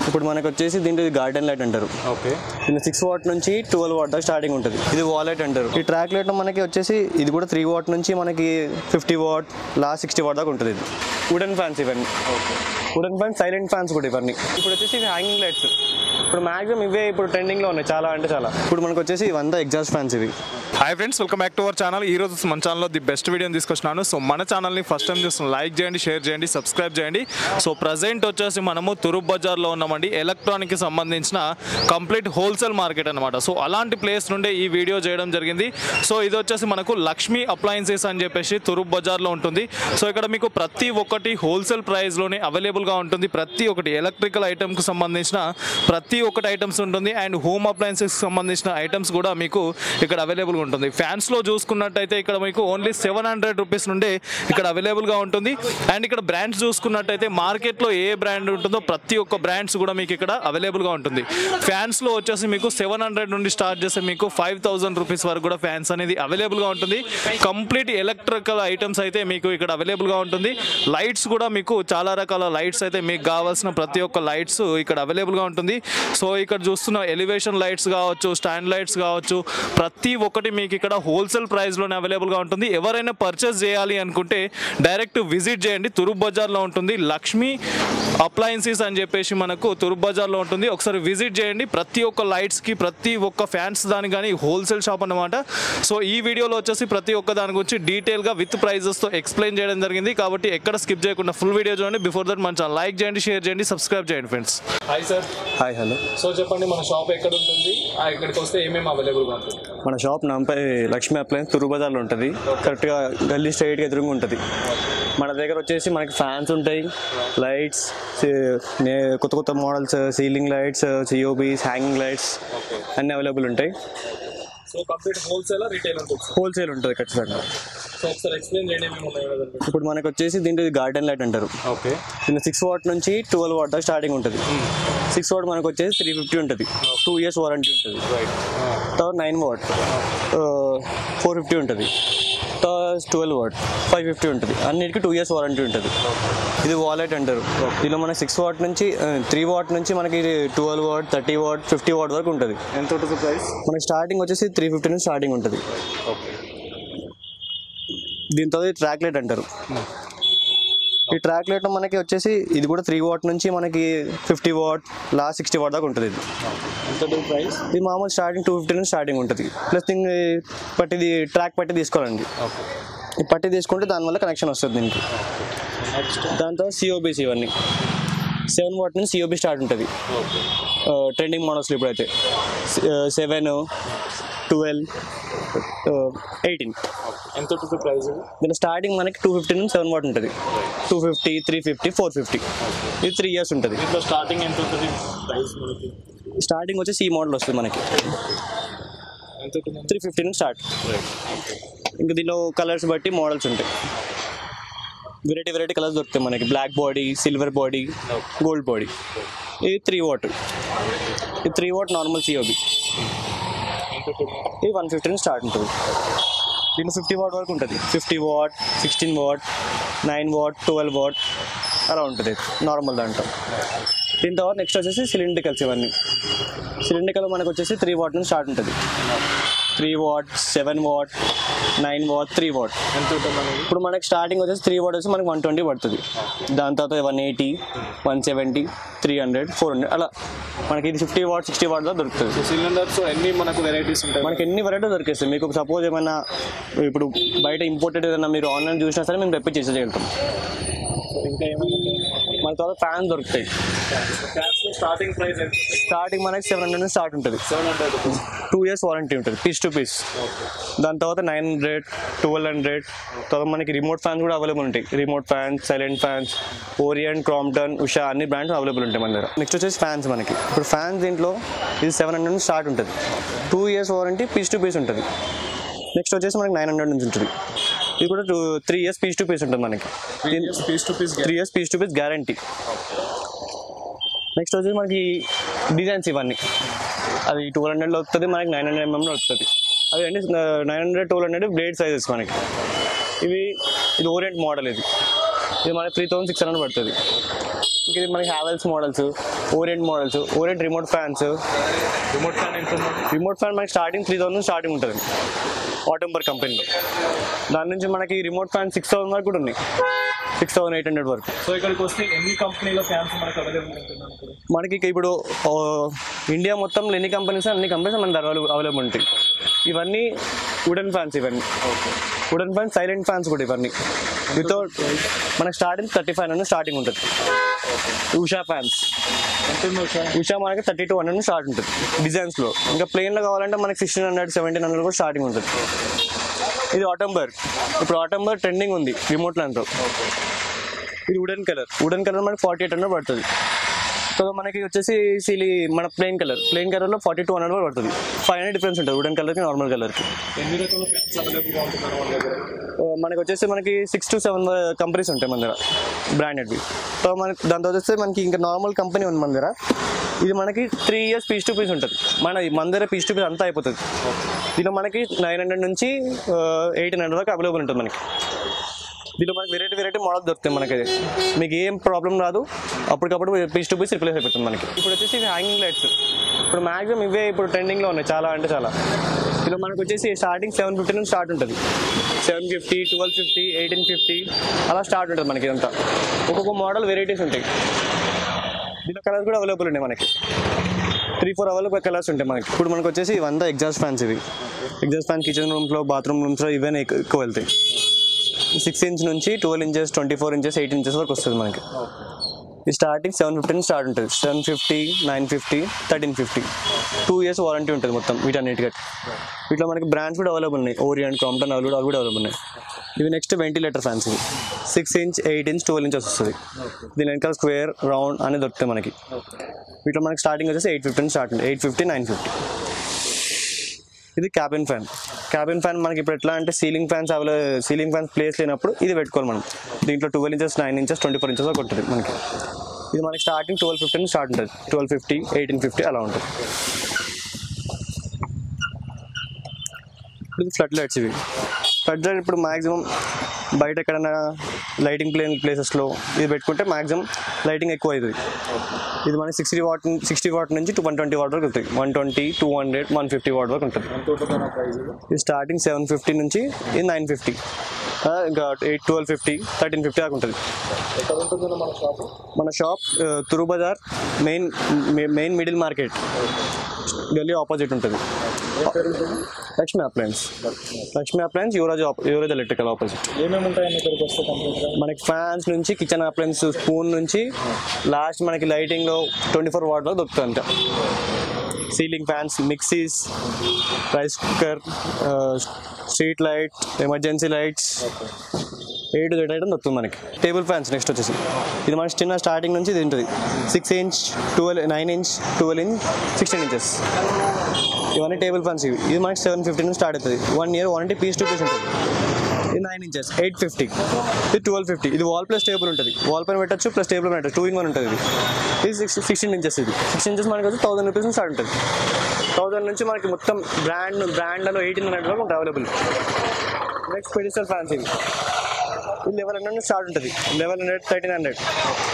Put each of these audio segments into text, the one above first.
ఇప్పుడు మనకు వచ్చేసి దీంట్లో గార్డెన్ లైట్ అంటారు. ఓకే, దీని 6 వాట్ నుంచి 12 వాట్ దాకా స్టార్టింగ్ ఉంటుంది. ఇది వాల్ లైట్ అంటారు. ఈ ట్రాక్ లైట్ మనకి వచ్చేసి ఇది కూడా 3 వాట్ నుంచి మనకి 50 వాట్ లాస్ట్ 60 వాట్ దాకా ఉంటుంది. ఇది వుడెన్ ఫ్యాన్స్ ఇవన్నీ. వుడెన్ ఫ్యాన్స్, సైలెంట్ ఫ్యాన్స్ కూడా ఇవన్నీ. ఇప్పుడు వచ్చేసి ఇవి హ్యాంగింగ్ లైట్స్. ఇప్పుడు మాక్సిమం ఇవే ఇప్పుడు ట్రెండింగ్ లో ఉన్నాయి, చాలా అంటే చాలా. ఇప్పుడు మనకు వచ్చేసి ఇవంతా ఎగ్జాస్ట్ ఫ్యాన్స్ ఇవి. Hi friends, welcome back to our channel. ఈ రోజు మన ఛానల్లో ది బెస్ట్ వీడియోని తీసుకొచ్చినాను. సో మన ఛానల్ని ఫస్ట్ టైం చూస్తున్నాను, లైక్ చేయండి, షేర్ చేయండి, సబ్స్క్రైబ్ చేయండి. సో ప్రజెంట్ వచ్చేసి మనము తురుప్ బజార్లో ఉన్నామండి. ఎలక్ట్రానిక్కి సంబంధించిన కంప్లీట్ హోల్సేల్ మార్కెట్ అనమాట. సో అలాంటి ప్లేస్ నుండే ఈ వీడియో చేయడం జరిగింది. సో ఇది వచ్చేసి మనకు లక్ష్మీ అప్లయన్సెస్ అని చెప్పేసి తురుప్ బజార్లో ఉంటుంది. సో ఇక్కడ మీకు ప్రతి ఒక్కటి హోల్సేల్ ప్రైస్లోనే అవైలబుల్గా ఉంటుంది. ప్రతి ఒక్కటి ఎలక్ట్రికల్ ఐటమ్కి సంబంధించిన ప్రతి ఒక్కటి ఐటమ్స్ ఉంటుంది. అండ్ హోమ్ అప్లయన్సెస్కి సంబంధించిన ఐటమ్స్ కూడా మీకు ఇక్కడ అవైలబుల్గా ఉంటుంది. ఫ్యాన్స్లో చూసుకున్నట్టయితే ఇక్కడ మీకు ఓన్లీ 700 రూపీస్ నుండి ఇక్కడ అవైలబుల్గా ఉంటుంది. అండ్ ఇక్కడ బ్రాండ్స్ చూసుకున్నట్టయితే మార్కెట్లో ఏ బ్రాండ్ ఉంటుందో ప్రతి ఒక్క బ్రాండ్స్ కూడా మీకు ఇక్కడ అవైలబుల్గా ఉంటుంది. ఫ్యాన్స్లో వచ్చేసి మీకు 700 నుండి స్టార్ట్ చేస్తే మీకు 5000 రూపీస్ వరకు కూడా ఫ్యాన్స్ అనేది అవైలబుల్గా ఉంటుంది. కంప్లీట్ ఎలక్ట్రికల్ ఐటమ్స్ అయితే మీకు ఇక్కడ అవైలబుల్గా ఉంటుంది. లైట్స్ కూడా మీకు చాలా రకాల లైట్స్ అయితే మీకు కావాల్సిన ప్రతి ఒక్క లైట్స్ ఇక్కడ అవైలబుల్గా ఉంటుంది. సో ఇక్కడ చూస్తున్న ఎలివేషన్ లైట్స్ కావచ్చు, స్టాండ్ లైట్స్ కావచ్చు, ప్రతి ఒక్కటి మీకు ఇక్కడ హోల్సేల్ ప్రైస్లోనే అవైలబుల్గా ఉంటుంది. ఎవరైనా పర్చేస్ చేయాలి అనుకుంటే డైరెక్ట్ విజిట్ చేయండి. తురుప్ బజార్లో ఉంటుంది లక్ష్మీ అప్లయన్సెస్ అని చెప్పేసి మనకు తురుప్ బజార్లో ఉంటుంది. ఒకసారి విజిట్ చేయండి. ప్రతి ఒక్క లైట్స్కి, ప్రతి ఒక్క ఫ్యాన్స్ దానికి కానీ హోల్సేల్ షాప్ అన్నమాట. సో ఈ వీడియోలో వచ్చేసి ప్రతి ఒక్క దాని గురించి డీటెయిల్గా విత్ ప్రైజెస్తో ఎక్స్ప్లెయిన్ చేయడం జరిగింది. కాబట్టి ఎక్కడ స్కిప్ చేయకుండా ఫుల్ వీడియో చూడండి. బిఫోర్ దట్ మన ఛానల్ లైక్ చేయండి, షేర్ చేయండి, సబ్స్క్రైబ్ చేయండి friends. Hi sir. Hi, hello. So చెప్పండి, మన షాప్ ఎక్కడ ఉంటుంది, ఇక్కడికి వస్తే ఏమేమి అవైలబుల్గా ఉంటుంది? మన షాప్ నాంపై లక్ష్మీ అప్లయన్స్ తురుప్ బజార్లో ఉంటుంది. కరెక్ట్గా గల్లీ స్ట్రైట్గా ఎదురుగా ఉంటుంది. మన దగ్గర వచ్చేసి మనకి ఫ్యాన్స్ ఉంటాయి, లైట్స్, కొత్త కొత్త models, ceiling lights, సిఓబీస్, hanging lights అన్నీ అవైలబుల్ ఉంటాయి. సో కంప్లీట్ హోల్సేల్ రీటైల్ ఉంటుంది? హోల్సేల్ ఉంటుంది ఖచ్చితంగా. సో ఒకసారి ఎక్స్ప్లెయిన్ చేయండి. ఇప్పుడు మనకు వచ్చేసి దీంట్లో గార్డెన్ లైట్ అంటారు. ఓకే, దీని 6 వాట్ నుంచి 12 వాట్ దాకా స్టార్టింగ్ ఉంటుంది. 6 వాట్ మనకు వచ్చేసి 350 ఉంటుంది, 2 years వారంటీ ఉంటుంది. తర్వాత 9 వాట్ 450 ఉంటుంది. 12 వాట్ 550 ఉంటుంది. అన్నిటికీ 2 years వారంటీ ఉంటుంది. ఇది వాలెట్ అంటారు. దీనిలో మనకి 6 వాట్ నుంచి 3 వాట్ నుంచి మనకి 12 వాట్ 30 వాట్ 50 వాట్ వరకు ఉంటుంది. ఎంత ఉంటుంది ప్రైస్? మనకి స్టార్టింగ్ వచ్చేసి 350 నుంచి స్టార్టింగ్ ఉంటుంది. ఓకే, దీంతో ట్రాక్ లైట్ అంటారు. ఈ ట్రాక్ లైట్ మనకి వచ్చేసి ఇది కూడా 3 వాట్ నుంచి మనకి 50 వాట్ లాస్ట్ 60 వాట్ దాకా ఉంటుంది. ఇది ఎంత ప్రైస్? ఇది మామూలు స్టార్టింగ్ 250 నుంచి స్టార్టింగ్ ఉంటుంది. ప్లస్ దీన్ని పట్టిది ట్రాక్ పట్టి తీసుకోవాలండి. ఈ పట్టి తీసుకుంటే దానివల్ల కనెక్షన్ వస్తుంది దీనికి. దాంతో సిఓబీస్ ఇవన్నీ 7 వాట్ నుంచి సిఓబీ స్టార్ట్ ఉంటుంది. ట్రెండింగ్ మోడల్స్లో ఇప్పుడైతే 7, 12, 18. ఎంత ఉంటుంది ప్రైస్? దీని స్టార్టింగ్ మనకి 250 నుంచి 7 వాట్ ఉంటుంది. 250, 350, 450. ఇది 3 years ఉంటుంది. దీంట్లో స్టార్టింగ్ ఎంత ఉంటుంది ప్రైస్ మనకి? స్టార్టింగ్ వచ్చేసి ఈ మోడల్ వస్తుంది మనకి. ఎంత ఉంటుంది? 350 నుంచి స్టార్ట్. ఇంకా దీనిలో కలర్స్ బట్టి మోడల్స్ ఉంటాయి. వెరైటీ కలర్స్ దొరుకుతాయి మనకి. Black body, silver body, gold body. ఇది 3 వాట్. ఇది 3 వాట్ నార్మల్ సిఓబి. ఇది 150 నుంచి స్టార్ట్ ఉంటుంది. దీనిలో 50 వాట్ వరకు ఉంటుంది. 50 వాట్, 16 వాట్, 9 వాట్, 12 వాట్ అలా ఉంటుంది నార్మల్ దాంట్లో. దీని తర్వాత నెక్స్ట్ వచ్చేసి సిలిండ్రికల్స్. ఇవన్నీ సిలిండ్రికల్ మనకు వచ్చేసి 3 వాట్ నుంచి స్టార్ట్ ఉంటుంది. 3 వాట్, 7 వాట్, 9 వాట్, 3 వాట్. ఎంత ఉంటుంది? ఇప్పుడు మనకి స్టార్టింగ్ వచ్చేసి 3 వాట్ వచ్చి మనకి 120 పడుతుంది. దాని తర్వాత 180, 170, 300, 400 అలా మనకి ఇది 50 వాట్, 60 వాట్ దాకా దొరుకుతుంది. సిలిండర్స్ ఎన్ని మనకు వెరైటీస్ ఉంటాయి? మనకి ఎన్ని వెరైటీస్ దొరికేస్తాయి. మీకు సపోజ్ ఏమైనా ఇప్పుడు బయట ఇంపోర్టెడ్ ఏదైనా మీరు ఆన్లైన్ చూసినా సరే మేము తెప్పి చేసేయగలుగుతాం. ఇంకా ఏమైనా మన తర్వాత ఫ్యాన్స్ దొరుకుతాయి. స్టార్టింగ్ ప్రైస్ స్టార్టింగ్ మనకి 700 నుంచి స్టార్ట్ ఉంటుంది. 700 రూపీస్. 2 years వారంటీ ఉంటుంది, పీస్ టు పీస్. దాని తర్వాత 900, 1200. తర్వాత మనకి రిమోట్ ఫ్యాన్స్ కూడా అవైలబుల్ ఉంటాయి. Remote fans, silent fans, orient, Crompton, Usha అన్ని బ్రాండ్స్ అవైలబుల్ ఉంటాయి మన దగ్గర. నెక్స్ట్ వచ్చేసి ఫ్యాన్స్ మనకి. ఇప్పుడు ఫ్యాన్స్ దీంట్లో ఇది 700 నుంచి స్టార్ట్ ఉంటుంది. 2 years warranty, piece to piece ఉంటుంది. నెక్స్ట్ వచ్చేసి మనకి 900 నుంచి ఉంటుంది. ఇది కూడా 3 years పీస్ టు పీస్ ఉంటుంది మనకి. 3 years piece to piece guarantee. Next వచ్చేసి మనకి డిజైన్స్ ఇవన్నీ అది 1200లో వస్తుంది, మనకి 900 mm వస్తుంది. అవి అండి 900, 1200 బ్లేడ్ సైజెస్ మనకి. ఇది ఓరియంట్ మోడల్. ఇది మనకి 3600 పడుతుంది. ఇంక ఇది మనకి Havells models orient models, orient remote fans. Remote fan మనకి స్టార్టింగ్ 3000 స్టార్టింగ్ ఉంటుంది ఆటోంబర్ కంపెనీలో. దాని నుంచి మనకి రిమోట్ ఫ్యాన్ 6000 వరకు కూడా ఉన్నాయి, 6800 వరకు. సో ఇక్కడికి వస్తే ఎన్ని కంపెనీలో ఫ్యాన్స్ మనకు అవైలబుల్ ఉంటున్నాయి? మనకి ఇప్పుడు ఇండియా మొత్తంలో ఎన్ని కంపెనీస్ మన దగ్గర అవైలబుల్ ఉంటాయి. ఇవన్నీ వుడెన్ ఫ్యాన్స్, ఇవన్నీ వుడెన్ ఫ్యాన్స్, సైలెంట్ ఫ్యాన్స్ కూడా. ఇవన్నీ వితౌట్ మనకి స్టార్టింగ్ 3500 స్టార్టింగ్ ఉంటుంది. ఉషా ఫ్యాన్స్, ఉషా మనకి 3200 స్టార్ట్ ఉంటుంది డిజైన్స్లో. ఇంకా ప్లెయిన్లో కావాలంటే మనకి 1600, 1700 కూడా స్టార్టింగ్ ఉంటుంది. ఇది ఆటోంబర్. ఇప్పుడు ఆటోంబర్ ట్రెండింగ్ ఉంది రిమోట్ ల్యాండ్తో. ఇది వుడెన్ కలర్ మనకి 4800 పడుతుంది. సో మనకి వచ్చేసి మన ప్లెయిన్ కలర్లో 4200 వరకు పడుతుంది. 500 డిఫరెన్స్ ఉంటుంది వుడెన్ కలర్కి నార్మల్ కలర్కి. ఎన్ని రకాల ఫ్యాన్స్ అవైలబుల్గా ఉంటున్నారు మన దగ్గర? మనకి వచ్చేసి మనకి 6 to 7 కంపెనీస్ ఉంటాయి మన దగ్గర బ్రాండెడ్వి. సో మనకి దాంతో వచ్చేస్తే మనకి ఇంకా నార్మల్ కంపెనీ ఉంది మన దగ్గర. ఇది మనకి 3 years పీస్ టు పీస్ ఉంటుంది. మన దగ్గర పీస్ టు పీస్ అంతా అయిపోతుంది. దీనిలో మనకి 900 నుంచి 1800 వరకు అవైలబుల్ ఉంటుంది మనకి. దీనిలో మనకి వెరైటీ మోడల్ దొరుకుతాయి మనకి. మీకు ఏం ప్రాబ్లం రాదు, అప్పటికప్పుడు పీస్ టు పీస్ రిప్లేస్ అయిపోతుంది మనకి. ఇప్పుడు వచ్చేసి ఇవి హ్యాంగింగ్ లైట్స్. ఇప్పుడు మ్యాక్సిమం ఇవే ఇప్పుడు ట్రెండింగ్లో ఉన్నాయి చాలా అంటే చాలా. దీనిలో మనకు వచ్చేసి స్టార్టింగ్ 750 నుంచి స్టార్ట్ ఉంటుంది. 750, 1250, 1850 అలా స్టార్ట్ ఉంటుంది మనకి. ఇదంతా ఒక్కొక్క మోడల్ వెరైటీస్ ఉంటాయి. దీనిలో కలర్స్ కూడా అవైలబుల్ ఉన్నాయి మనకి. 3-4 అవైలబుల్ కలర్స్ ఉంటాయి మనకి. ఇప్పుడు మనకు వచ్చేసి ఇవంతా ఎగ్జాస్ట్ ఫ్యాన్స్. ఇవి ఎగ్జాస్ట్ ఫ్యాన్ కిచెన్ రూమ్స్లో, బాత్రూమ్ రూమ్స్లో ఇవన్నీ ఎక్కువ వెళ్తాయి. 6 inch నుంచి 12 inches, 24 inches, 8 inches వరకు వస్తుంది మనకి. ఈ స్టార్టింగ్ 750 స్టార్ట్ ఉంటుంది. 750, 950, 1350. 2 years వారంటీ ఉంటుంది మొత్తం వీటన్నిటికీ. వీటిలో మనకి బ్రాండ్స్ కూడా అవైలబుల్ ఉన్నాయి. ఓరియంట్, క్రాంప్టన్ అవి కూడా అవైలబుల్ ఉన్నాయి. ఇవి నెక్స్ట్ వెంటిలేటర్ ఫ్యాన్స్. ఇవి 6 inch, 8 inch, 12 inches వస్తుంది. దీని వెనకాల స్క్వేర్, రౌండ్ అని దొరుకుతాయి మనకి. వీటిలో మనకి స్టార్టింగ్ వచ్చేసి 850 స్టార్ట్ ఉంటుంది. 850, 950. ఇది క్యాబిన్ ఫ్యాన్ మనకి ఇప్పుడు ఎట్లా అంటే సీలింగ్ ఫ్యాన్స్ ప్లేస్ లేనప్పుడు ఇది పెట్టుకోవాలి మనం. దీంట్లో 12 inches, 9 inches, 24 inches వరకు ఉంటుంది మనకి. ఇది మనకి స్టార్టింగ్ 1250 స్టార్ట్ ఉంటుంది. 1250, 1850 అలా ఉంటుంది. ఇది ఫ్లడ్ లైట్స్. ఫ్లడ్ లైట్ ఇప్పుడు మ్యాక్సిమం బయట ఎక్కడైనా లైటింగ్ ప్లేసెస్లో ఇది పెట్టుకుంటే మ్యాక్సిమం లైటింగ్ ఎక్కువ అవుతుంది. ఇది మనకి 60 watt నుంచి 120 watt వరకు ఉంటుంది. 120, 200, 150 watt వరకు ఉంటుంది. ఇది స్టార్టింగ్ 750 నుంచి ఇది 950, ఇంకా 1250, 1350 దాకా ఉంటుంది. మన షాప్ తురు బజార్ మెయిన్ మిడిల్ మార్కెట్ గల్లీ ఆపోజిట్ ఉంటుంది. Lakshmi appliance Yuvaraj electrical opposite. ఏమేమి ఉంటాయని ఇక్కడికి వస్తే కంప్లీట్గా? మనకి ఫ్యాన్స్ నుంచి కిచెన్ అప్లయన్స్, స్పూన్ నుంచి లాస్ట్ మనకి లైటింగ్లో 24 watt వరకు దొరుకుతుంది అంట. Ceiling fans, mixies, rice cooker, street light, emergency lights, A to Z item దొరుకుతుంది మనకి. టేబుల్ ఫ్యాన్స్ నెక్స్ట్ వచ్చేసి ఇది మనకి చిన్న స్టార్టింగ్ నుంచి ఇది ఉంటుంది. 6 inch, 9 inch, 12 inch, 16 inches. ఇవన్నీ టేబుల్ ఫ్యాన్స్. ఇది మనకి 750 నుంచి స్టార్ట్ అవుతుంది. 1 year warranty piece to piece ఉంటుంది. ఇది 9 inches, 850. ఇది 1250. ఇది వాల్ ప్లస్ టేబుల్ ఉంటుంది. వాల్ పైన పెట్టచ్చు ప్లస్ టేబుల్ పెట్టచ్చు. 2-in-1 ఉంటుంది. ఇది 16 inches. ఇది 16 inches మనకి వచ్చి 1000 rupees నుంచి స్టార్ట్ ఉంటుంది. 1000 నుంచి మనకి మొత్తం బ్రాండ్లో 1800 వరకు ఉంటుంది అవైలబుల్. Next pedestal fans. ఇది 1100 స్టార్ట్ ఉంటుంది. 1100, 1300.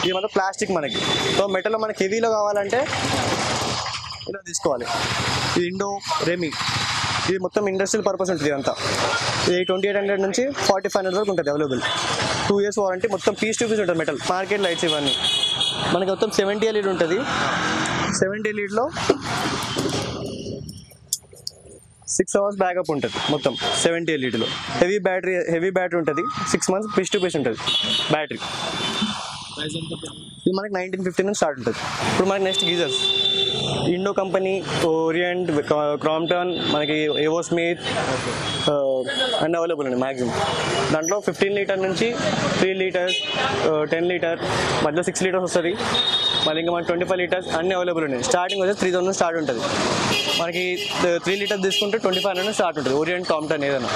ఇది మొత్తం ప్లాస్టిక్ మనకి. సో మెటల్లో మనకి హెవీలో కావాలంటే ఇలా తీసుకోవాలి. ఇది ఇండో రెమీ. ఇది మొత్తం ఇండస్ట్రియల్ పర్పస్ ఉంటుంది ఇదంతా. ఇది 2800 నుంచి 4500 వరకు ఉంటుంది అవైలబుల్. 2 years warranty. మొత్తం పీస్ టు పీస్ ఉంటుంది మెటల్. మార్కెట్ లైట్స్ ఇవన్నీ మనకి మొత్తం 70 LED ఉంటుంది. 70 LEDలో 6 hours బ్యాకప్ ఉంటుంది మొత్తం 70 LEDలో. హెవీ బ్యాటరీ ఉంటుంది. 6 months పీస్ టు పీస్ ఉంటుంది బ్యాటరీ. ఇది మనకి 1950 నుంచి స్టార్ట్ ఉంటుంది. ఇప్పుడు మనకి next geysers. Indo company, orient, Crompton, మనకి ఏవో స్మిత్ అన్నీ అవైలబుల్ అండి మ్యాక్సిమం. దాంట్లో 15 లీటర్ నుంచి 3 liters, 10 liters, మధ్యలో 6 liters వస్తుంది. మళ్ళీ ఇంకా మనకి 25 liters అన్నీ అవైలబుల్ ఉన్నాయి. స్టార్టింగ్ వచ్చి 3000 స్టార్ట్ ఉంటుంది. మనకి 3 liters తీసుకుంటే 2500 స్టార్ట్ ఉంటుంది. ఓరియంట్, క్రాంప్టన్ ఏదైనా.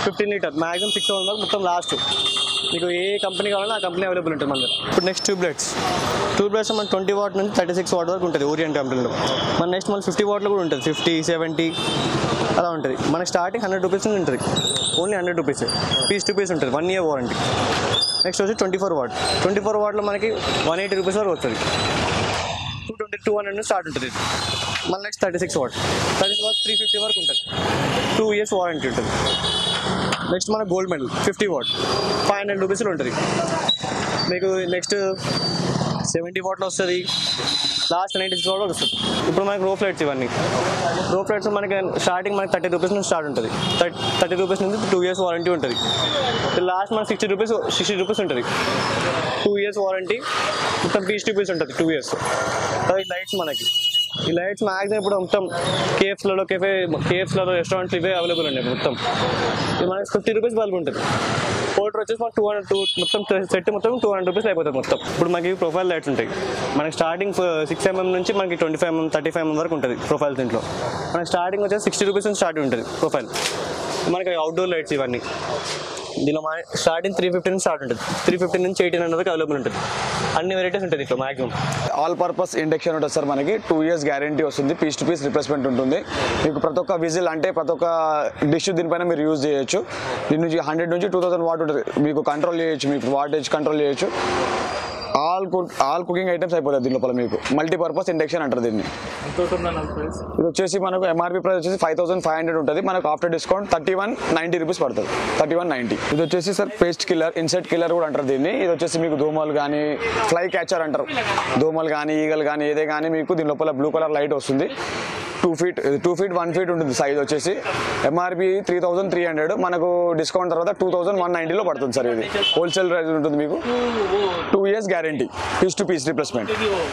15 liters మ్యాక్సిమం 6000 వరకు మొత్తం లాస్ట్. మీకు ఏ కంపెనీ కావాలన్నా ఆ కంపెనీ అవైలబుల్ ఉంటుంది మన దగ్గర. ఇప్పుడు నెక్స్ట్ ట్యూబ్ లైట్స్ మన 20 watt నుంచి 36 watt వరకు ఉంటుంది ఓరియంట్ కంపెనీలో. మన నెక్స్ట్ మళ్ళీ 50 wattలో కూడా ఉంటుంది. 50, 70 అలా ఉంటుంది. మనకి స్టార్టింగ్ 100 rupees నుంచి ఉంటుంది. Only 100 rupees piece to piece ఉంటుంది. 1 year వారంటీ. నెక్స్ట్ వచ్చి 24 watt. 24 wattలో మనకి 180 rupees వరకు వస్తుంది. 200 నుంచి స్టార్ట్ ఉంటుంది. మళ్ళీ నెక్స్ట్ 36 వాట్ 350 వరకు ఉంటుంది. 2 years వారంటీ ఉంటుంది. నెక్స్ట్ మన గోల్డ్ మెడల్ 50 వాట్ 500 రూపీస్లో ఉంటుంది. మీకు నెక్స్ట్ 70 వాట్లో వస్తుంది, లాస్ట్ 96 వాట్ వస్తుంది. ఇప్పుడు మనకి రో ఫ్లైట్స్ ఇవన్నీ రో ఫ్లైట్స్ మనకి స్టార్టింగ్ మనకి 30 రూపీస్ నుంచి స్టార్ట్ ఉంటుంది. 30 రూపీస్ నుంచి 2 years వారంటీ ఉంటుంది. లాస్ట్ మనకి 60 రూపీస్ ఉంటుంది. 2 years వారంటీ మొత్తం పీస్ టు పీస్ ఉంటుంది 2 years. ఈ లైట్స్ మనకి ఈ లైట్స్ మ్యాక్సిమం ఇప్పుడు మొత్తం కేఎఫ్స్లలో కేఎఫ్స్లలో రెస్టారెంట్స్ ఇవే అవైలబుల్ ఉన్నాయి. మొత్తం ఇది మనకి 50 రూపీస్ బల్బ్ ఉంటుంది. పోర్టర్ వచ్చేసి మనకు 200 మొత్తం సెట్ మొత్తం 200 రూపీస్ అయిపోతుంది మొత్తం. ఇప్పుడు మనకి ప్రొఫైల్ లైట్స్ ఉంటాయి. మనకి స్టార్టింగ్ 6 mm నుంచి మనకి 25 mm 35 mm వరకు ఉంటుంది ప్రొఫైల్. దీంట్లో మనకి స్టార్టింగ్ వచ్చేసి 60 రూపీస్ నుంచి స్టార్ట్ ఉంటుంది ప్రొఫైల్. మనకి అవుట్డోర్ లైట్స్ ఇవన్నీ దీనిలో స్టార్టింగ్ 350 నుంచి స్టార్ట్ ఉంటుంది. 350 నుంచి 1800 వరకు అవైలబుల్ ఉంటుంది. అన్ని వెరైటీస్ ఉంటుంది ఇట్లా మ్యాక్సిమం. ఆల్ పర్పస్ ఇండక్షన్ ఉంటుంది సార్. మనకి 2 years గ్యారంటీ వస్తుంది. పీస్ టు పీస్ రిప్లేస్మెంట్ ఉంటుంది. మీకు ప్రతి ఒక్క విజిల్ అంటే ప్రతి ఒక్క డిష్ దీనిపైన మీరు యూజ్ చేయొచ్చు. దీని నుంచి 100 నుంచి 2000 వాట్ ఉంటుంది. మీకు కంట్రోల్ చేయొచ్చు, మీకు వాటేజ్ కంట్రోల్ చేయొచ్చు. ఆల్ కుకింగ్ ఐటమ్స్ అయిపోతుంది దీని లోపల. మీకు మల్టీపర్పస్ ఇండక్షన్ అంటారు దీన్ని. ఇది వచ్చేసి మనకు ఎంఆర్పీ ప్రైస్ వచ్చేసి 5500 ఉంటుంది. మనకు ఆఫ్టర్ డిస్కౌంట్ 3190 రూపీస్ పడుతుంది. 3190. ఇది వచ్చేసి sir pest killer, insect killer కూడా అంటారు దీన్ని. ఇది వచ్చేసి మీకు దోమలు కానీ ఫ్లై క్యాచర్ అంటారు. దోమలు కానీ ఈగలు కానీ ఏదే కానీ మీకు దీని లోపల బ్లూ కలర్ లైట్ వస్తుంది. 2 feet 1 feet ఉంటుంది సైజ్ వచ్చేసి. ఎంఆర్పి 3300, మనకు డిస్కౌంట్ తర్వాత 2190లో పడుతుంది సార్. ఇది హోల్సేల్ ప్రైస్ ఉంటుంది. మీకు 2 years guarantee, piece to piece replacement.